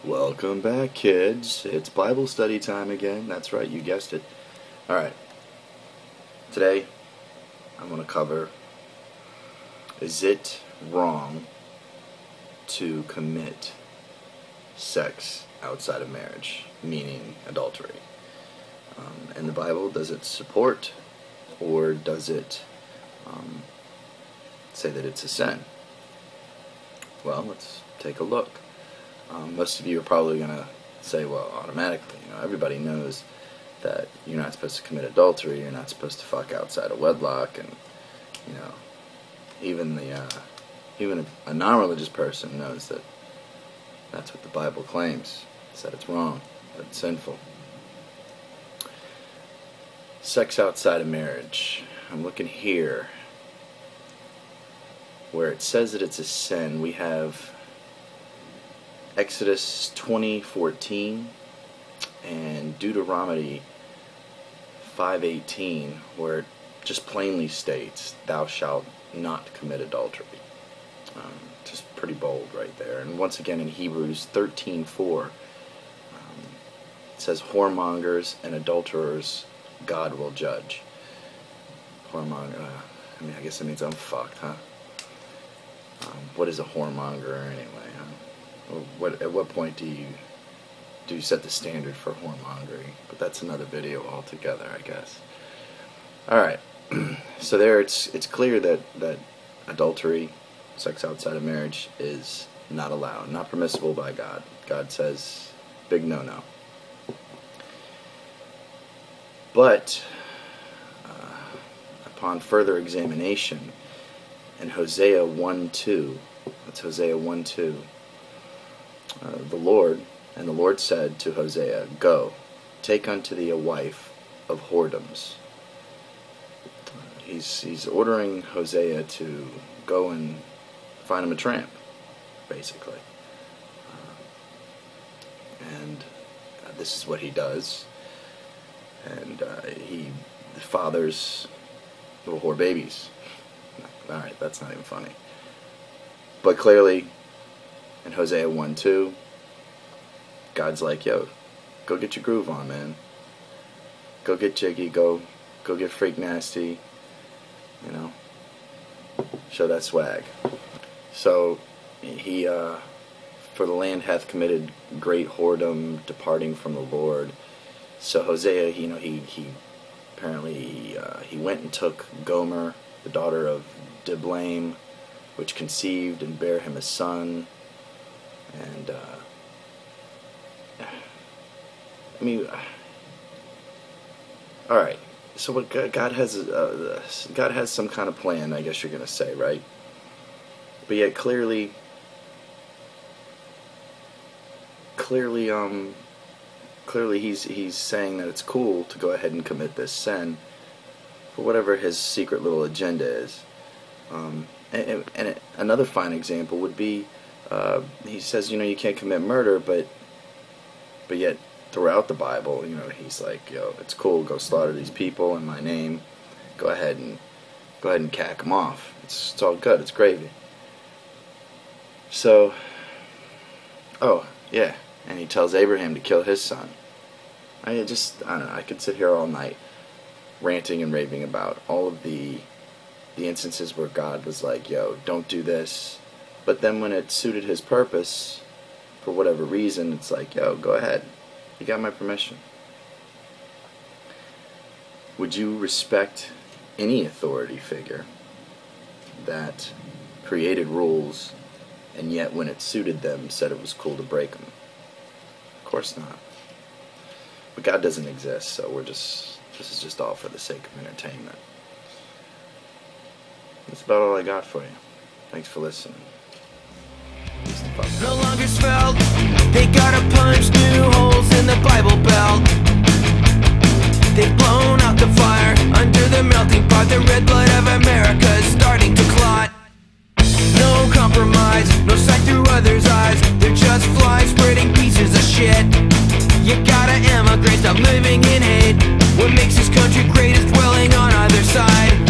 Welcome back, kids. It's Bible study time again. That's right, you guessed it. Alright. Today, I'm going to cover, is it wrong to commit sex outside of marriage, meaning adultery? In the Bible, does it support or does it say that it's a sin? Well, let's take a look. Most of you are probably going to say, well, automatically, everybody knows that you're not supposed to commit adultery, you're not supposed to fuck outside of wedlock, and, even a non-religious person knows that that's what the Bible claims. It's that it's wrong, that it's sinful. Sex outside of marriage. I'm looking here where it says that it's a sin. We have Exodus 20:14 and Deuteronomy 5:18, where it just plainly states, "Thou shalt not commit adultery." Just pretty bold right there. And once again in Hebrews 13:4, it says, "Whoremongers and adulterers God will judge." Whoremonger, I guess it means I'm fucked, huh? What is a whoremonger anyway, huh? At what point do you set the standard for whoremongering? But that's another video altogether, I guess. Alright, so there it's clear that adultery, sex outside of marriage, is not allowed, not permissible by God. God says, big no-no. But upon further examination, in Hosea 1:2, that's Hosea 1:2, the Lord said to Hosea, "Go, take unto thee a wife of whoredoms." He's ordering Hosea to go and find him a tramp, basically. And this is what he does. And he fathers little whore babies. Alright, that's not even funny. But clearly, in Hosea 1:2, God's like, yo, go get your groove on, man. Go get jiggy, go get freak nasty, show that swag. So, he, for the land hath committed great whoredom, departing from the Lord. So Hosea, he apparently, he went and took Gomer, the daughter of Diblaim, which conceived and bare him a son. And all right. So what God has some kind of plan, I guess you're gonna say, right? But yet clearly, he's saying that it's cool to go ahead and commit this sin for whatever his secret little agenda is. And another fine example would be, he says, you can't commit murder, but yet throughout the Bible, he's like, yo, it's cool, go slaughter these people in my name. Go ahead and cack them off. It's all good. It's gravy. So, oh yeah, and he tells Abraham to kill his son. I don't know. I could sit here all night ranting and raving about all of the instances where God was like, yo, don't do this. But then when it suited his purpose, for whatever reason, it's like, yo, go ahead. You got my permission. Would you respect any authority figure that created rules and yet when it suited them said it was cool to break them? Of course not. But God doesn't exist, so this is just all for the sake of entertainment. That's about all I got for you. Thanks for listening. No longer svelte, they gotta punch new holes in the Bible Belt. They've blown out the fire under the melting pot. The red blood of America is starting to clot. No compromise, no sight through others' eyes. They're just flies spreading pieces of shit. You gotta emigrate, stop living in hate. What makes this country great is dwelling on either side.